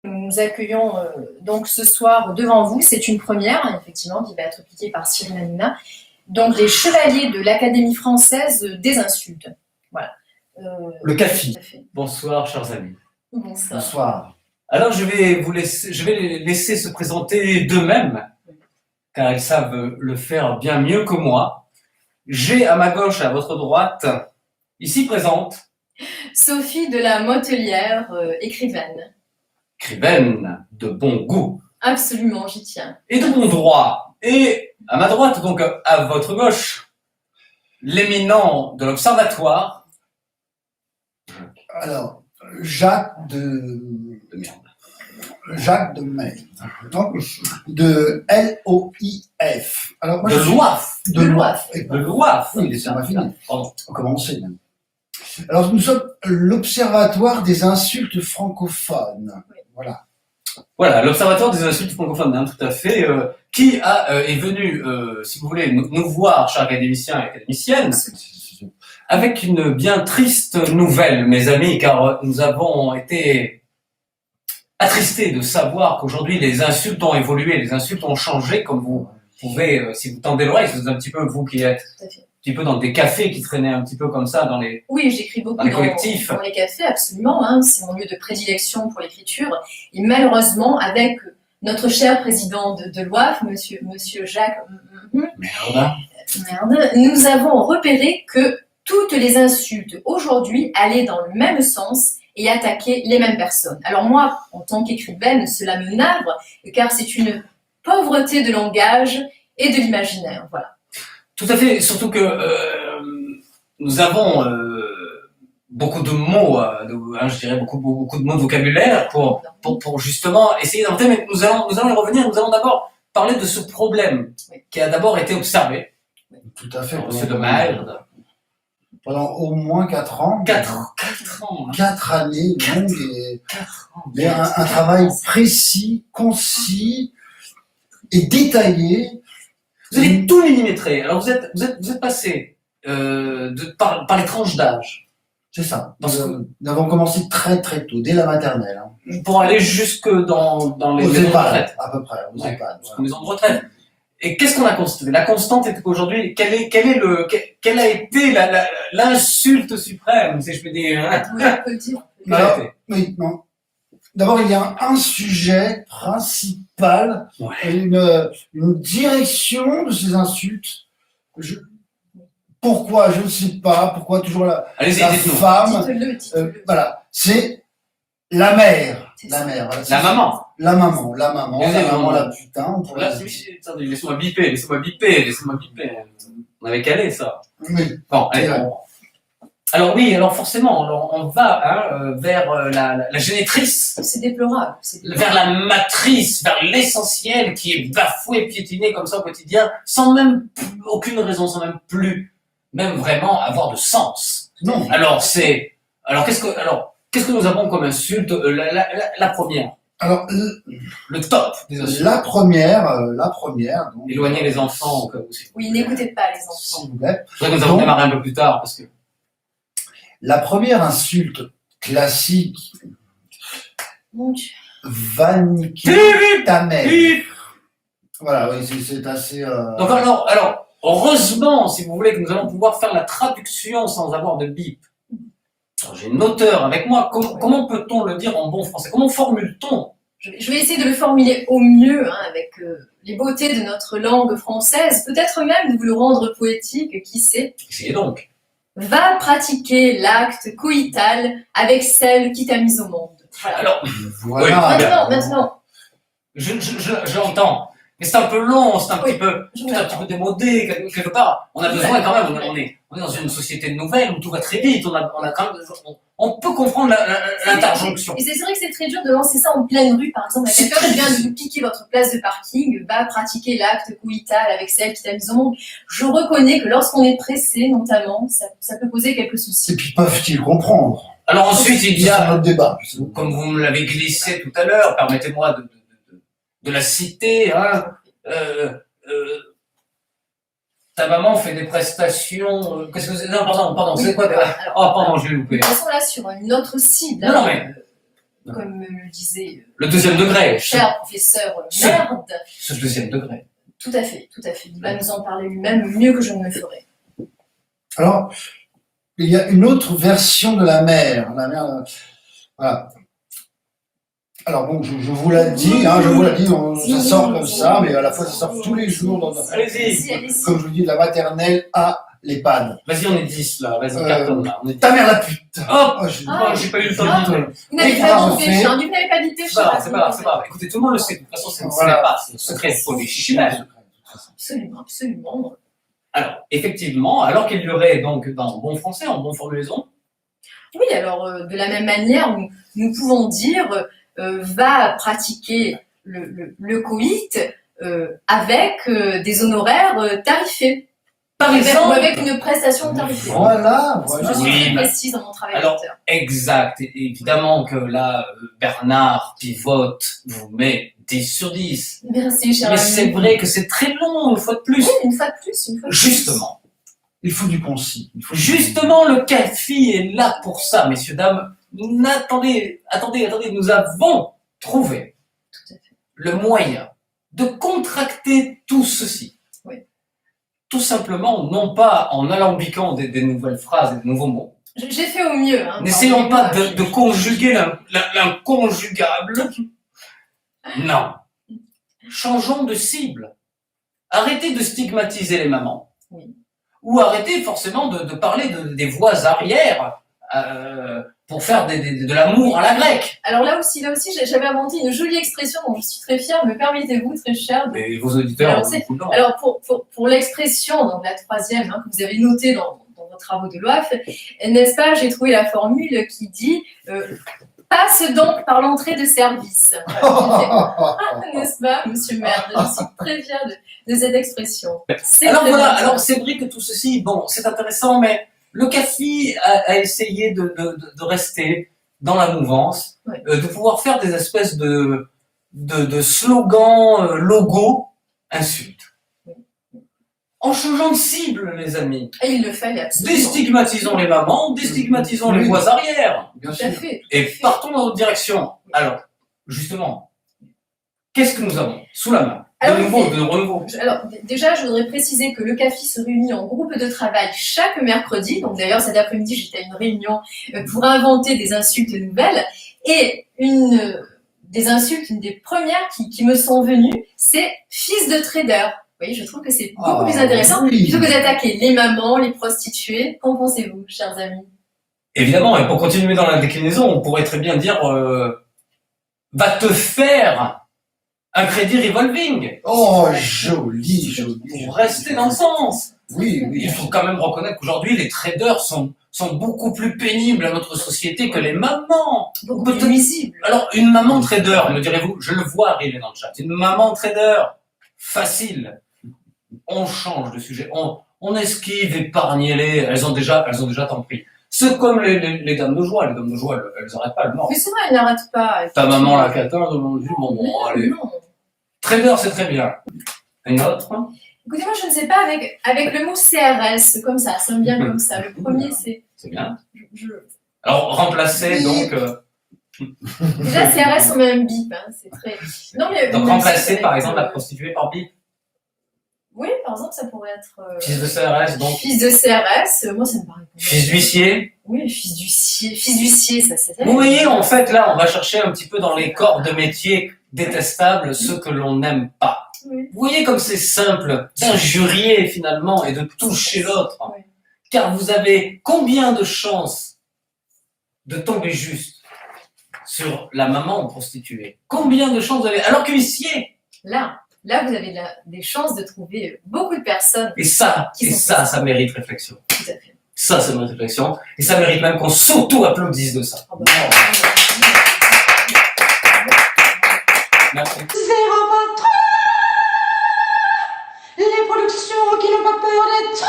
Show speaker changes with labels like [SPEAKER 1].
[SPEAKER 1] Nous accueillons donc ce soir devant vous, c'est une première, effectivement, qui va être appliquée par Cyril Hanouna, donc les chevaliers de l'Académie française des insultes. Voilà.
[SPEAKER 2] Le CAFI. Bonsoir, chers amis.
[SPEAKER 1] Bonsoir.
[SPEAKER 2] Bonsoir. Alors, je vais les laisser se présenter d'eux-mêmes, car ils savent le faire bien mieux que moi. J'ai à ma gauche, à votre droite, ici présente,
[SPEAKER 1] Sophie de la Motelière, écrivaine.
[SPEAKER 2] Écrivaine de bon goût.
[SPEAKER 1] Absolument, j'y tiens.
[SPEAKER 2] Et de bon droit. Et à ma droite, donc à votre gauche, l'éminent de l'Observatoire.
[SPEAKER 3] Alors, Jacques de May. Donc, de L-O-I-F. Alors, moi,
[SPEAKER 2] De l'OIF.
[SPEAKER 3] De l'OIF.
[SPEAKER 2] De l'OIF.
[SPEAKER 3] Oui, laissez-moi finir.
[SPEAKER 2] Pardon.
[SPEAKER 3] On commence. Alors, nous sommes l'Observatoire des insultes francophones.
[SPEAKER 1] Oui.
[SPEAKER 3] Voilà.
[SPEAKER 2] Voilà, l'Observatoire des insultes francophones, hein, tout à fait, qui est venu, si vous voulez, nous voir, chers académiciens et académiciennes, avec une bien triste nouvelle, mes amis, car nous avons été attristés de savoir qu'aujourd'hui les insultes ont évolué, les insultes ont changé, comme vous pouvez, si vous tendez l'oreille, c'est un petit peu vous qui êtes un petit peu dans des cafés qui traînaient un petit peu comme ça dans les...
[SPEAKER 1] Oui, j'écris beaucoup
[SPEAKER 2] dans les collectifs.
[SPEAKER 1] Dans les cafés, absolument. Hein, c'est mon lieu de prédilection pour l'écriture. Et malheureusement, avec notre cher président de l'OIF, monsieur Jacques... Merde. Nous avons repéré que toutes les insultes aujourd'hui allaient dans le même sens et attaquaient les mêmes personnes. Alors moi, en tant qu'écrivaine, cela me navre, car c'est une pauvreté de langage et de l'imaginaire. Voilà.
[SPEAKER 2] Tout à fait, surtout que nous avons beaucoup de mots, je dirais beaucoup de mots de vocabulaire pour justement essayer d'inventer, mais nous allons y revenir, nous allons d'abord parler de ce problème qui a d'abord été observé.
[SPEAKER 3] Tout à fait.
[SPEAKER 2] Monsieur de Merde.
[SPEAKER 3] Pendant au moins 4 ans.
[SPEAKER 2] 4 ans.
[SPEAKER 3] 4 années longues et
[SPEAKER 2] 4 ans.
[SPEAKER 3] Mais un travail précis, concis et détaillé.
[SPEAKER 2] Vous avez tout millimétré. Alors vous êtes passé par les tranches d'âge.
[SPEAKER 3] C'est ça. Nous avons commencé très très tôt, dès la maternelle. Hein.
[SPEAKER 2] Pour aller jusque dans les
[SPEAKER 3] aux
[SPEAKER 2] maisons de
[SPEAKER 3] EHPAD,
[SPEAKER 2] retraite.
[SPEAKER 3] à peu près. Aux EHPAD.
[SPEAKER 2] Jusqu'aux maisons de retraite. Et qu'est-ce qu'on a constaté? La constante est qu'aujourd'hui, quelle a été l'insulte suprême, si je peux dire, hein?
[SPEAKER 1] Oui, on peut le dire.
[SPEAKER 3] Alors, oui, non. D'abord, il y a un sujet principal, une direction de ces insultes. Pourquoi? Je ne sais pas. Pourquoi toujours la femme?
[SPEAKER 1] Dites-le.
[SPEAKER 3] Voilà. C'est la mère. La mère. Voilà.
[SPEAKER 2] La maman.
[SPEAKER 3] La maman, la putain. On pourrait
[SPEAKER 2] Attendez, laissez-moi biper. On avait calé ça.
[SPEAKER 3] Oui.
[SPEAKER 2] Bon, allez, alors forcément, on va vers la génitrice.
[SPEAKER 1] C'est déplorable.
[SPEAKER 2] Vers la matrice, vers l'essentiel qui est bafoué, piétiné comme ça au quotidien, sans même aucune raison, sans même plus, même vraiment avoir de sens.
[SPEAKER 3] Non.
[SPEAKER 2] Alors qu'est-ce que nous avons comme insulte? La première.
[SPEAKER 3] Alors,
[SPEAKER 2] le top des insultes.
[SPEAKER 3] La première. Donc,
[SPEAKER 2] éloigner les enfants.
[SPEAKER 1] Oui, n'écoutez pas les enfants.
[SPEAKER 3] S'il vous plaît.
[SPEAKER 2] C'est vrai que nous allons démarrer un peu plus tard parce que.
[SPEAKER 3] La première insulte classique.
[SPEAKER 1] Mon Dieu.
[SPEAKER 3] Va niquer ta mère. Voilà, oui, c'est assez.
[SPEAKER 2] Donc alors, heureusement, si vous voulez, que nous allons pouvoir faire la traduction sans avoir de bip. Alors, j'ai une auteure avec moi. Comment peut-on le dire en bon français? Comment formule-t-on?
[SPEAKER 1] Je vais essayer de le formuler au mieux, hein, avec les beautés de notre langue française. Peut-être même de vous le rendre poétique, qui sait.
[SPEAKER 2] Essayez donc.
[SPEAKER 1] Va pratiquer l'acte coïtal avec celle qui t'a mise au monde. Voilà.
[SPEAKER 2] Alors,
[SPEAKER 3] voilà.
[SPEAKER 1] Maintenant.
[SPEAKER 2] J'entends. Mais c'est un peu long, c'est un petit peu démodé quelque part. On a besoin quand même. On est dans une société nouvelle où tout va très vite. On peut comprendre l'interjonction.
[SPEAKER 1] Et c'est vrai que c'est très dur de lancer ça en pleine rue, par exemple. Quelqu'un qui vient de vous piquer votre place de parking, va pratiquer l'acte coïtal avec celle qui t'a mise au monde. Je reconnais que lorsqu'on est pressé, notamment, ça peut poser quelques soucis.
[SPEAKER 3] Et puis peuvent-ils comprendre?
[SPEAKER 2] Alors ensuite, il y a
[SPEAKER 3] notre débat.
[SPEAKER 2] Comme vous me l'avez glissé tout à l'heure, permettez-moi de la citer, hein. Ta maman fait des prestations. Qu'est-ce que c'est? Non, pardon, c'est quoi? Oh, pardon, je l'ai loupé.
[SPEAKER 1] De toute façon, là, sur une autre cible.
[SPEAKER 2] Non, mais
[SPEAKER 1] comme le disait
[SPEAKER 2] Le deuxième degré.
[SPEAKER 1] cher professeur Merde.
[SPEAKER 2] Ce deuxième degré.
[SPEAKER 1] Tout à fait, tout à fait. Il va nous en parler lui-même mieux que je ne le ferai.
[SPEAKER 3] Alors, il y a une autre version de la mer. La mer, voilà. Alors bon, je vous l'ai dit, je vous l'ai dit, ça sort comme ça, mais à la fois ça sort tous les jours dans notre...
[SPEAKER 2] Allez-y.
[SPEAKER 1] Allez-y.
[SPEAKER 3] Comme je vous dis, de la maternelle à l'EHPAD.
[SPEAKER 2] Vas-y, on est 10 là. Vas-y, cartonne là. On est 10.
[SPEAKER 3] Ta mère la pute.
[SPEAKER 2] Oh,
[SPEAKER 1] Ah,
[SPEAKER 2] j'ai pas eu le temps de dire.
[SPEAKER 1] Vous n'avez
[SPEAKER 3] Et
[SPEAKER 1] pas
[SPEAKER 3] on
[SPEAKER 1] bité,
[SPEAKER 3] fait-
[SPEAKER 1] cher. Vous n'avez pas bité,
[SPEAKER 2] C'est pas
[SPEAKER 1] cher.
[SPEAKER 2] grave, c'est pas grave, c'est pas grave. Écoutez, tout le monde le sait. De toute façon, ce
[SPEAKER 3] Voilà.
[SPEAKER 2] n'est pas c'est le secret pour les chichimelles.
[SPEAKER 1] Absolument, absolument.
[SPEAKER 2] Alors, effectivement, alors qu'il y aurait donc, dans bon français, en bon formulaison,
[SPEAKER 1] Oui, alors de la même manière, nous pouvons dire va pratiquer le coït avec des honoraires tarifés.
[SPEAKER 2] par
[SPEAKER 1] Ou
[SPEAKER 2] exemple,
[SPEAKER 1] avec une prestation tarifée.
[SPEAKER 3] Voilà,
[SPEAKER 1] Je
[SPEAKER 3] voilà.
[SPEAKER 1] suis
[SPEAKER 2] Oui,
[SPEAKER 1] très
[SPEAKER 2] mais-
[SPEAKER 1] précise dans mon travail
[SPEAKER 2] Alors,
[SPEAKER 1] d'acteur.
[SPEAKER 2] exact. Et évidemment que là, Bernard pivote, vous met 10 sur 10.
[SPEAKER 1] Merci, cher
[SPEAKER 2] Mais
[SPEAKER 1] ami.
[SPEAKER 2] c'est vrai que c'est très long, une fois de plus.
[SPEAKER 1] Oui, une fois de plus, une fois de plus.
[SPEAKER 2] Justement.
[SPEAKER 3] Il faut du concis. Il faut du-
[SPEAKER 2] Justement, le CAFI est là pour ça, messieurs, dames. Attendez, nous avons trouvé
[SPEAKER 1] Tout à fait.
[SPEAKER 2] le moyen de contracter tout ceci.
[SPEAKER 1] Oui.
[SPEAKER 2] Tout simplement, non pas en alambiquant des nouvelles phrases et des nouveaux mots.
[SPEAKER 1] J'ai fait au mieux. Hein,
[SPEAKER 2] N'essayons pas
[SPEAKER 1] pardonnez-moi.
[SPEAKER 2] de conjuguer l'inconjugable. Non. Changeons de cible. Arrêtez de stigmatiser les mamans.
[SPEAKER 1] Oui.
[SPEAKER 2] Ou arrêtez forcément de parler des voies arrière pour faire de l'amour à la grecque.
[SPEAKER 1] Alors là aussi, j'avais inventé une jolie expression dont je suis très fière. Me permettez-vous, très cher, de...
[SPEAKER 2] Mais vos auditeurs
[SPEAKER 1] Alors,
[SPEAKER 2] ont beaucoup de temps.
[SPEAKER 1] Alors, pour l'expression, donc la troisième, que vous avez notée dans vos travaux de l'OAF, n'est-ce pas, j'ai trouvé la formule qui dit passe donc par l'entrée de service. N'est-ce pas, monsieur Merde? Je suis très fière de cette expression. C'est
[SPEAKER 2] Alors
[SPEAKER 1] très
[SPEAKER 2] voilà,
[SPEAKER 1] bien.
[SPEAKER 2] alors c'est vrai que tout ceci, bon, c'est intéressant, mais le CAFI a essayé de rester dans la mouvance,
[SPEAKER 1] Ouais.
[SPEAKER 2] de pouvoir faire des espèces de slogans, logos, insultes. En changeant de cible, les amis.
[SPEAKER 1] Et il le fallait absolument.
[SPEAKER 2] Déstigmatisons les mamans, déstigmatisons les
[SPEAKER 3] Oui.
[SPEAKER 2] voies arrière.
[SPEAKER 3] Bien
[SPEAKER 1] Tout à
[SPEAKER 3] sûr.
[SPEAKER 1] fait.
[SPEAKER 2] Et partons dans notre direction. Alors, justement, qu'est-ce que nous avons sous la main?
[SPEAKER 1] Alors,
[SPEAKER 2] De nouveau, de renouveau.
[SPEAKER 1] Alors, déjà, je voudrais préciser que le CAFI se réunit en groupe de travail chaque mercredi. Donc, d'ailleurs, cet après-midi, j'étais à une réunion pour inventer des insultes nouvelles. Et une des insultes, une des premières qui me sont venues, c'est « fils de trader ». Vous voyez, je trouve que c'est beaucoup plus intéressant.
[SPEAKER 3] oui.
[SPEAKER 1] Plutôt que d'attaquer les mamans, les prostituées, qu'en pensez-vous, chers amis?
[SPEAKER 2] Évidemment, et pour continuer dans la déclinaison, on pourrait très bien dire va te faire un crédit revolving.
[SPEAKER 3] Oh, joli, joli.
[SPEAKER 2] Pour rester dans le sens.
[SPEAKER 3] Oui, oui.
[SPEAKER 2] Il faut quand même reconnaître qu'aujourd'hui, les traders sont beaucoup plus pénibles à notre société que les mamans.
[SPEAKER 1] Beaucoup
[SPEAKER 2] Peut-être-
[SPEAKER 1] plus nuisibles.
[SPEAKER 2] Alors, une maman trader, me direz-vous, je le vois arriver dans le chat, une maman trader, facile. On change de sujet, on esquive, épargnez-les, elles ont déjà tant pris. C'est comme les dames de joie, elles n'arrêtent pas le mort.
[SPEAKER 1] Mais c'est vrai, elle n'arrête pas.
[SPEAKER 2] Ta maman la catin, bon, allez.
[SPEAKER 1] Non.
[SPEAKER 2] Trader, c'est très bien. Une autre?
[SPEAKER 1] Écoutez, moi, je ne sais pas, avec le mot CRS, comme ça me vient comme ça. Le premier, c'est...
[SPEAKER 2] C'est bien.
[SPEAKER 1] je-
[SPEAKER 2] Alors, remplacer, donc,
[SPEAKER 1] Déjà, CRS, on met un bip, hein, c'est très... Non, mais...
[SPEAKER 2] donc
[SPEAKER 1] mais
[SPEAKER 2] remplacer,
[SPEAKER 1] c'est
[SPEAKER 2] par
[SPEAKER 1] avec,
[SPEAKER 2] exemple, la prostituée par bip.
[SPEAKER 1] Oui, par exemple, ça pourrait être...
[SPEAKER 2] Fils de CRS, donc.
[SPEAKER 1] Fils de CRS, moi, ça me paraît...
[SPEAKER 2] Fils d'huissier.
[SPEAKER 1] Oui, fils d'huissier, ça c'est...
[SPEAKER 2] Vous voyez, en fait, là, on va chercher un petit peu dans les corps de métiers détestables ceux que l'on n'aime pas.
[SPEAKER 1] Oui.
[SPEAKER 2] Vous voyez comme c'est simple d'injurier finalement et de toucher l'autre.
[SPEAKER 1] Oui.
[SPEAKER 2] Car vous avez combien de chances de tomber juste sur la maman prostituée? Combien de chances vous avez? Alors que huissier,
[SPEAKER 1] Là, vous avez des chances de trouver beaucoup de personnes.
[SPEAKER 2] et ça mérite réflexion.
[SPEAKER 1] Tout à fait.
[SPEAKER 2] Ça mérite réflexion. Et ça mérite même qu'on s'auto-applaudisse de ça.
[SPEAKER 1] Oh, bah,
[SPEAKER 2] Merci.
[SPEAKER 4] Zéro patron, les productions qui n'ont pas peur d'être